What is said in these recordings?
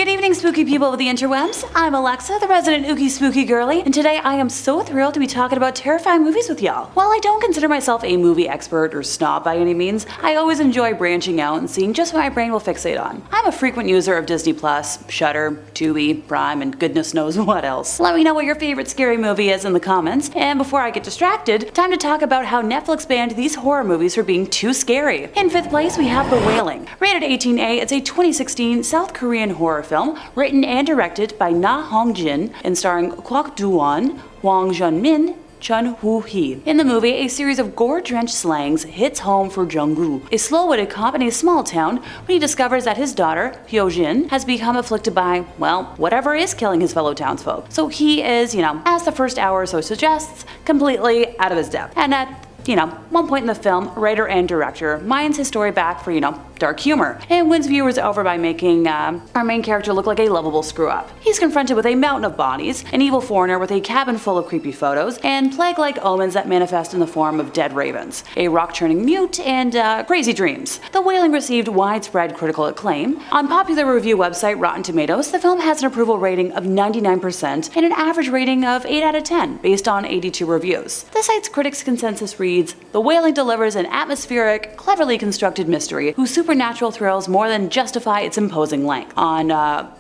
Good evening, spooky people of the interwebs. I'm Alexa, the resident ooky spooky girly, and today I am so thrilled to be talking about terrifying movies with y'all. While I don't consider myself a movie expert or snob by any means, I always enjoy branching out and seeing just what my brain will fixate on. I'm a frequent user of Disney+, Shudder, Tubi, Prime, and goodness knows what else. Let me know what your favorite scary movie is in the comments, and before I get distracted, time to talk about how Netflix banned these horror movies for being too scary. In 5th place, we have The Wailing. Rated 18A, it's a 2016 South Korean horror film written and directed by Na Hong-jin and starring Kwak Do-won, Hwang Jun-min, Chun Woo-hee. In the movie, a series of gore-drenched slangs hits home for Jung-gu, a slow-witted cop in a small town, when he discovers that his daughter, Hyo-jin, has become afflicted by, well, whatever is killing his fellow townsfolk. So he is, as the first hour or so suggests, completely out of his depth. And at one point in the film, writer and director minds his story back for, dark humor, and wins viewers over by making our main character look like a lovable screw-up. He's confronted with a mountain of bodies, an evil foreigner with a cabin full of creepy photos, and plague-like omens that manifest in the form of dead ravens, a rock-churning mute, and crazy dreams. The Wailing received widespread critical acclaim. On popular review website Rotten Tomatoes, the film has an approval rating of 99% and an average rating of 8 out of 10, based on 82 reviews. The site's critics' consensus reads, "The Wailing delivers an atmospheric, cleverly constructed mystery whose supernatural thrills more than justify its imposing length." On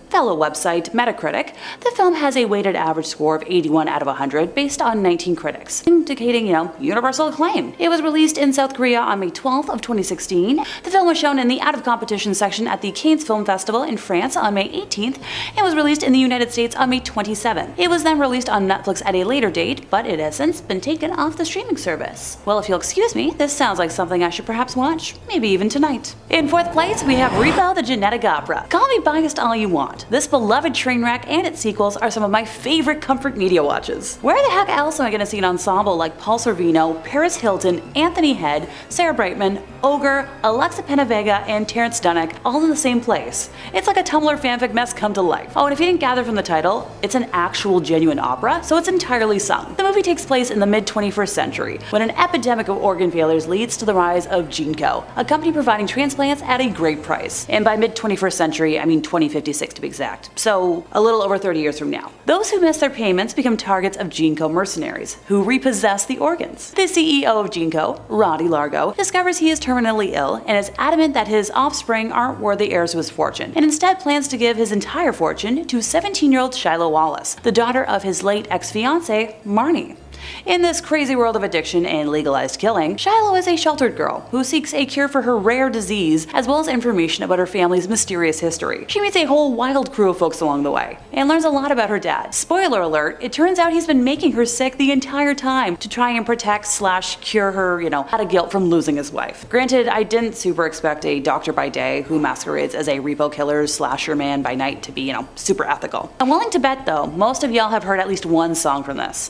fellow website Metacritic, the film has a weighted average score of 81 out of 100 based on 19 critics, indicating, universal acclaim. It was released in South Korea on May 12th of 2016. The film was shown in the out of competition section at the Cannes Film Festival in France on May 18th and was released in the United States on May 27th. It was then released on Netflix at a later date, but it has since been taken off the streaming service. Well, if you'll excuse me, this sounds like something I should perhaps watch, maybe even tonight. In 4th place, we have Repo the Genetic Opera. Call me biased all you want. This beloved train wreck and its sequels are some of my favorite comfort media watches. Where the heck else am I going to see an ensemble like Paul Sorvino, Paris Hilton, Anthony Head, Sarah Brightman, Ogre, Alexa Penavega, and Terrence Dunnock all in the same place? It's like a Tumblr fanfic mess come to life. Oh, and if you didn't gather from the title, it's an actual genuine opera, so it's entirely sung. The movie takes place in the mid-21st century, when an epidemic of organ failures leads to the rise of GeneCo, a company providing transplants at a great price. And by mid-21st century, I mean 2056 to be exact. So a little over 30 years from now. Those who miss their payments become targets of GeneCo mercenaries, who repossess the organs. The CEO of GeneCo, Roddy Largo, discovers he is terminally ill and is adamant that his offspring aren't worthy heirs to his fortune, and instead plans to give his entire fortune to 17-year-old Shiloh Wallace, the daughter of his late ex-fiancé, Marnie. In this crazy world of addiction and legalized killing, Shiloh is a sheltered girl who seeks a cure for her rare disease as well as information about her family's mysterious history. She meets a whole wild crew of folks along the way and learns a lot about her dad. Spoiler alert, it turns out he's been making her sick the entire time to try and protect/cure her, out of guilt from losing his wife. Granted, I didn't super expect a doctor by day who masquerades as a repo killer slasher man by night to be, super ethical. I'm willing to bet though, most of y'all have heard at least one song from this.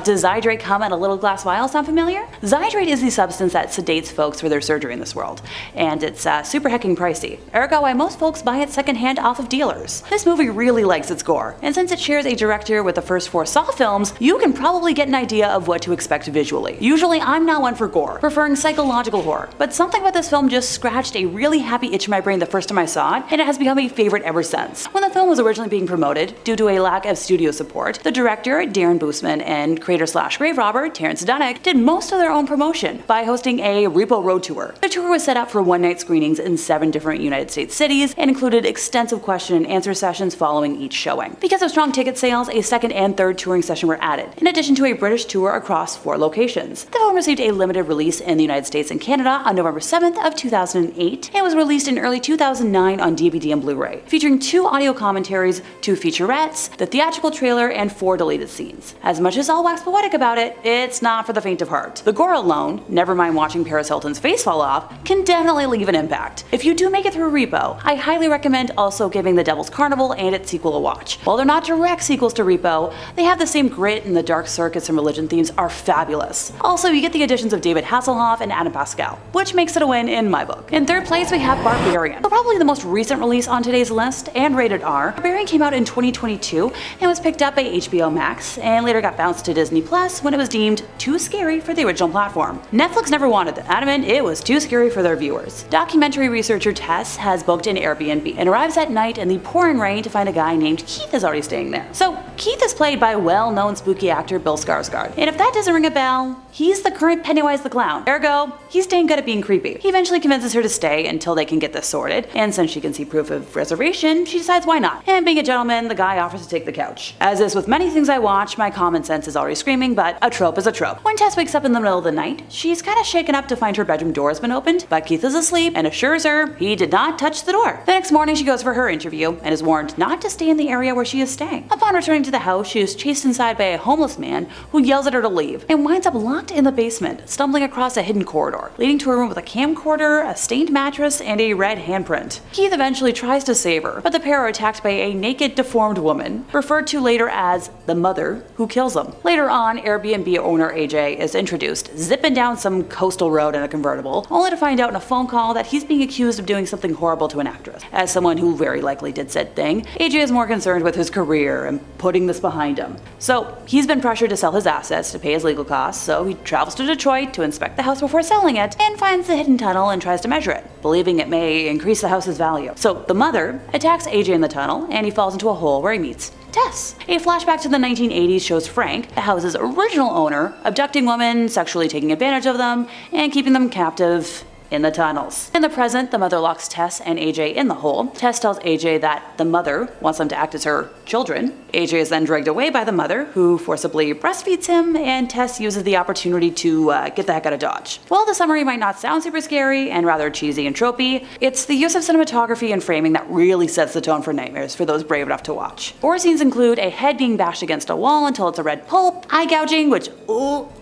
Does Zydrate come in a little glass vial? Sound familiar? Zydrate is the substance that sedates folks for their surgery in this world, and it's super hecking pricey, ergo why most folks buy it secondhand off of dealers. This movie really likes its gore, and since it shares a director with the first 4 Saw films, you can probably get an idea of what to expect visually. Usually I'm not one for gore, preferring psychological horror, but something about this film just scratched a really happy itch in my brain the first time I saw it, and it has become a favorite ever since. When the film was originally being promoted, due to a lack of studio support, the director, Darren Bousman, and creator/grave robber, Terrence Dunnock, did most of their own promotion by hosting a Repo Road Tour. The tour was set up for one-night screenings in 7 different United States cities and included extensive question and answer sessions following each showing. Because of strong ticket sales, a second and third touring session were added, in addition to a British tour across 4 locations. The film received a limited release in the United States and Canada on November 7th of 2008 and was released in early 2009 on DVD and Blu-ray, featuring 2 audio commentaries, 2 featurettes, the theatrical trailer, and 4 deleted scenes. As much as I'll wax poetic about it, it's not for the faint of heart. The gore alone, never mind watching Paris Hilton's face fall off, can definitely leave an impact. If you do make it through Repo, I highly recommend also giving The Devil's Carnival and its sequel a watch. While they're not direct sequels to Repo, they have the same grit, and the dark circus and religion themes are fabulous. Also, you get the additions of David Hasselhoff and Adam Pascal, which makes it a win in my book. In 3rd place, we have Barbarian. Probably the most recent release on today's list, and rated R. Barbarian came out in 2022 and was picked up by HBO Max, and later got bounced to Disney Plus Tess when it was deemed too scary for the original platform. Netflix never wanted it, adamant it was too scary for their viewers. Documentary researcher Tess has booked an Airbnb and arrives at night in the pouring rain to find a guy named Keith is already staying there. So Keith is played by well-known spooky actor Bill Skarsgård, and if that doesn't ring a bell, he's the current Pennywise the Clown. Ergo, he's dang good at being creepy. He eventually convinces her to stay until they can get this sorted, and since she can see proof of reservation, she decides why not. And being a gentleman, the guy offers to take the couch. As is with many things I watch, my common sense is already screaming, but a trope is a trope. When Tess wakes up in the middle of the night, she's kinda shaken up to find her bedroom door has been opened, but Keith is asleep and assures her he did not touch the door. The next morning she goes for her interview and is warned not to stay in the area where she is staying. Upon returning to the house, she is chased inside by a homeless man who yells at her to leave and winds up locked in the basement, stumbling across a hidden corridor, leading to a room with a camcorder, a stained mattress, and a red handprint. Keith eventually tries to save her, but the pair are attacked by a naked, deformed woman, referred to later as the mother, who kills them. Later on, Airbnb owner AJ is introduced, zipping down some coastal road in a convertible, only to find out in a phone call that he's being accused of doing something horrible to an actress. As someone who very likely did said thing, AJ is more concerned with his career and putting this behind him. So he's been pressured to sell his assets to pay his legal costs, so he travels to Detroit to inspect the house before selling it and finds the hidden tunnel and tries to measure it, believing it may increase the house's value. So the mother attacks AJ in the tunnel and he falls into a hole where he meets Tess. A flashback to the 1980s shows Frank, the house's original owner, abducting women, sexually taking advantage of them, and keeping them captive in the tunnels. In the present, the mother locks Tess and AJ in the hole. Tess tells AJ that the mother wants them to act as her children. AJ is then dragged away by the mother, who forcibly breastfeeds him, and Tess uses the opportunity to get the heck out of Dodge. While the summary might not sound super scary and rather cheesy and tropey, it's the use of cinematography and framing that really sets the tone for nightmares for those brave enough to watch. Gore scenes include a head being bashed against a wall until it's a red pulp, eye gouging, which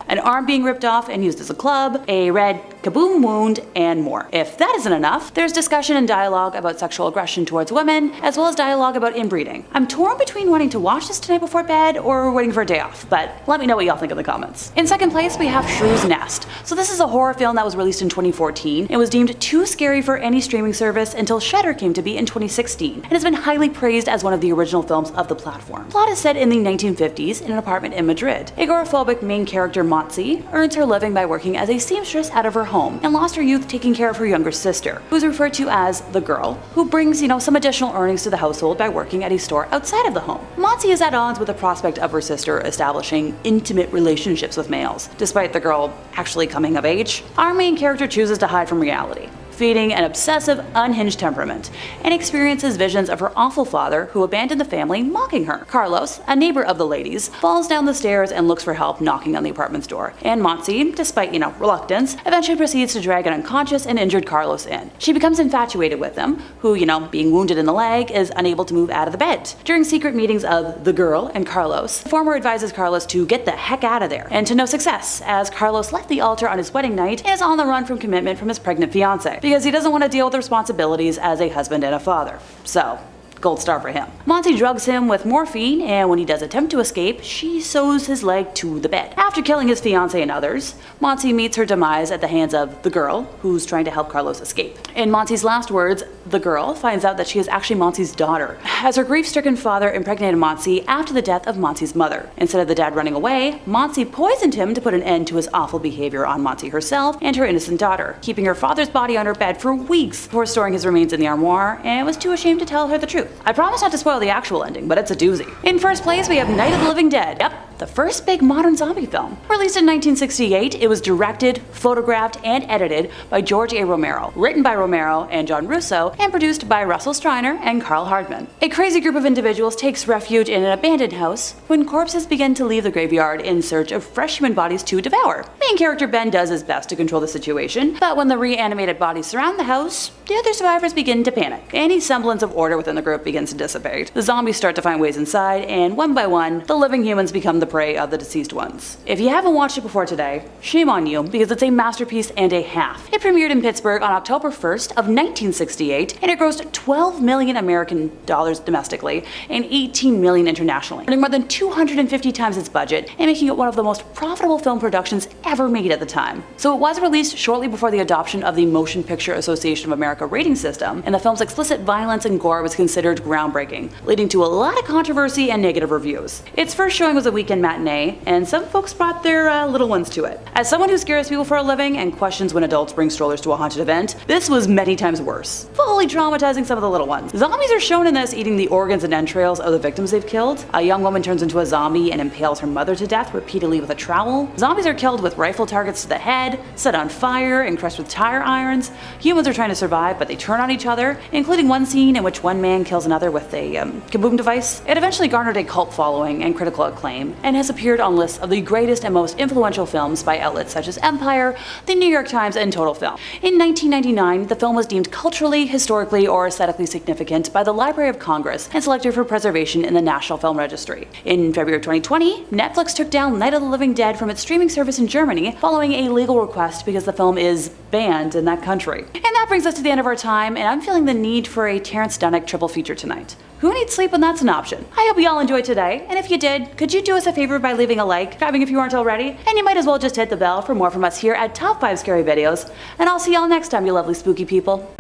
an arm being ripped off and used as a club, a red kaboom wound, and more. If that isn't enough, there's discussion and dialogue about sexual aggression towards women, as well as dialogue about inbreeding. I'm torn between wanting to watch this tonight before bed or waiting for a day off, but let me know what y'all think in the comments. In second place, we have Shrew's Nest. So this is a horror film that was released in 2014 and was deemed too scary for any streaming service until Shudder came to be in 2016, and has been highly praised as one of the original films of the platform. Plot is set in the 1950s in an apartment in Madrid. Agoraphobic main character Montse earns her living by working as a seamstress out of her home and lost her youth taking care of her younger sister, who's referred to as the girl, who brings, some additional earnings to the household by working at a store outside of the home. Montse is at odds with the prospect of her sister establishing intimate relationships with males, despite the girl actually coming of age. Our main character chooses to hide from reality, feeding an obsessive, unhinged temperament, and experiences visions of her awful father who abandoned the family, mocking her. Carlos, a neighbor of the ladies, falls down the stairs and looks for help knocking on the apartment's door, and Montse, despite, reluctance, eventually proceeds to drag an unconscious and injured Carlos in. She becomes infatuated with him, who, being wounded in the leg, is unable to move out of the bed. During secret meetings of the girl and Carlos, the former advises Carlos to get the heck out of there, and to no success, as Carlos left the altar on his wedding night and is on the run from commitment from his pregnant fiancée, because he doesn't want to deal with the responsibilities as a husband and a father. So, gold star for him. Montse drugs him with morphine, and when he does attempt to escape, she sews his leg to the bed. After killing his fiancé and others, Montse meets her demise at the hands of the girl, who's trying to help Carlos escape. In Montse's last words, the girl finds out that she is actually Montse's daughter, as her grief-stricken father impregnated Montse after the death of Montse's mother. Instead of the dad running away, Montse poisoned him to put an end to his awful behavior on Montse herself and her innocent daughter, keeping her father's body on her bed for weeks before storing his remains in the armoire, and was too ashamed to tell her the truth. I promise not to spoil the actual ending, but it's a doozy. In first place, we have Night of the Living Dead. Yep, the first big modern zombie film. Released in 1968, it was directed, photographed, and edited by George A. Romero, written by Romero and John Russo, and produced by Russell Streiner and Carl Hardman. A crazy group of individuals takes refuge in an abandoned house when corpses begin to leave the graveyard in search of fresh human bodies to devour. Main character Ben does his best to control the situation, but when the reanimated bodies surround the house, the other survivors begin to panic. Any semblance of order within the group begins to dissipate. The zombies start to find ways inside, and one by one, the living humans become the prey of the deceased ones. If you haven't watched it before today, shame on you, because it's a masterpiece and a half. It premiered in Pittsburgh on October 1st of 1968, and it grossed 12 million American dollars domestically and 18 million internationally, earning more than 250 times its budget and making it one of the most profitable film productions ever made at the time. So it was released shortly before the adoption of the Motion Picture Association of America rating system, and the film's explicit violence and gore was considered groundbreaking, leading to a lot of controversy and negative reviews. Its first showing was a weekend weekend matinee, and some folks brought their little ones to it. As someone who scares people for a living and questions when adults bring strollers to a haunted event, this was many times worse, fully traumatizing some of the little ones. Zombies are shown in this eating the organs and entrails of the victims they've killed. A young woman turns into a zombie and impales her mother to death repeatedly with a trowel. Zombies are killed with rifle targets to the head, set on fire, and crushed with tire irons. Humans are trying to survive, but they turn on each other, including one scene in which one man kills another with a kaboom device. It eventually garnered a cult following and critical acclaim, and has appeared on lists of the greatest and most influential films by outlets such as Empire, the New York Times, and Total Film. In 1999, the film was deemed culturally, historically, or aesthetically significant by the Library of Congress and selected for preservation in the National Film Registry. In February of 2020, Netflix took down Night of the Living Dead from its streaming service in Germany following a legal request because the film is banned in that country. And that brings us to the end of our time, and I'm feeling the need for a Terrence Dunick triple feature tonight. Who needs sleep when that's an option? I hope you all enjoyed today, and if you did, could you do us a favor by leaving a like, subscribing if you aren't already, and you might as well just hit the bell for more from us here at Top 5 Scary Videos, and I'll see y'all next time, you lovely spooky people.